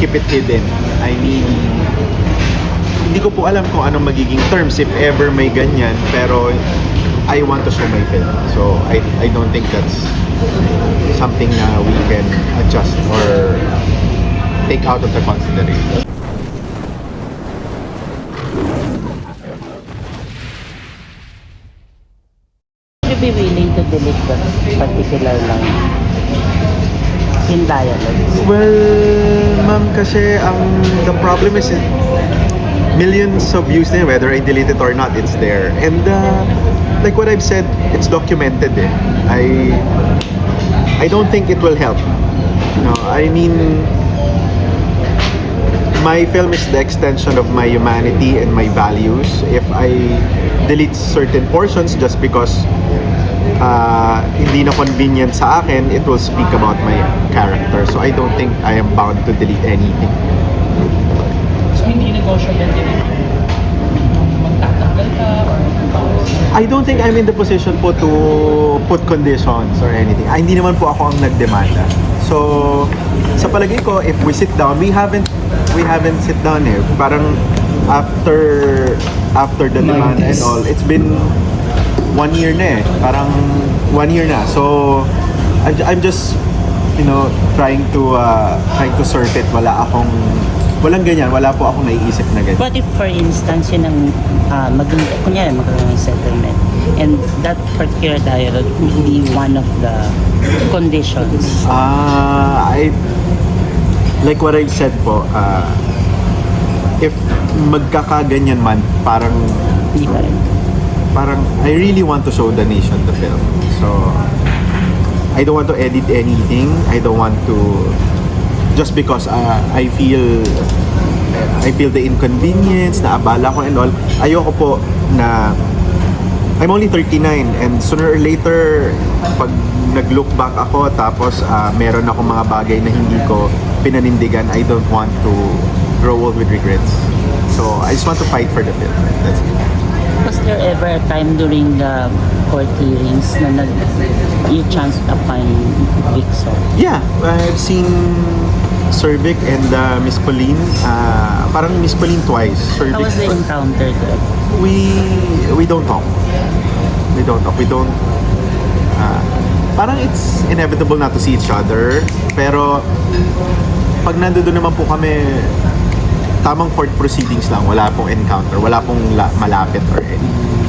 keep it hidden. I mean, hindi ko po alam kung anong magiging terms if ever may ganyan, pero I want to show my film. So I don't think that's something na we can adjust or take out of the consideration. Would you be willing to delete that particular line in dialogue? Well, ma'am, kasi the problem is millions of views na yun, whether I delete it or not, it's there. And like what I've said, it's documented eh. I don't think it will help. No, I mean, my film is the extension of my humanity and my values. If I delete certain portions just because hindi na convenient sa akin, it will speak about my character. So I don't think I am bound to delete anything. So hindi negotiable din magtatanggal ka or I don't think I'm in the position po to put conditions or anything. Hindi naman po ako ang nagdemanda. So sa palagay ko, if we sit down, we haven't sit down eh. Parang after the demand and all, it's been 1 year na eh. Parang 1 year na. So I'm just, you know, trying to surf it. Walang ganyan. Wala po akong naiisip na ganyan. What if, for instance, yun ang kunyari magkaroon ng settlement and that particular dialogue would be one of the conditions? Like what I've said po, if magkakaganyan man, parang Di ba rin? I really want to show the nation the film. So I don't want to edit anything. I don't want to, just because I feel the inconvenience, na abala ko and all. Ayoko po na I'm only 39 and sooner or later pag nag-look back ako tapos meron akong mga bagay na hindi ko pinanindigan, I don't want to grow old with regrets. So I just want to fight for the film. That's it. Was there ever a time during the court hearings na you chanced upon Vicso? Yeah, I've seen Sir Vic and Miss Pauline. Parang Miss Pauline twice. Sir How Vic was the encounter there? we don't talk. We don't. Parang it's inevitable not to see each other. Pero pag nandoon naman po kami, tamang court proceedings lang. Wala pong encounter. Wala pong malapit or anything.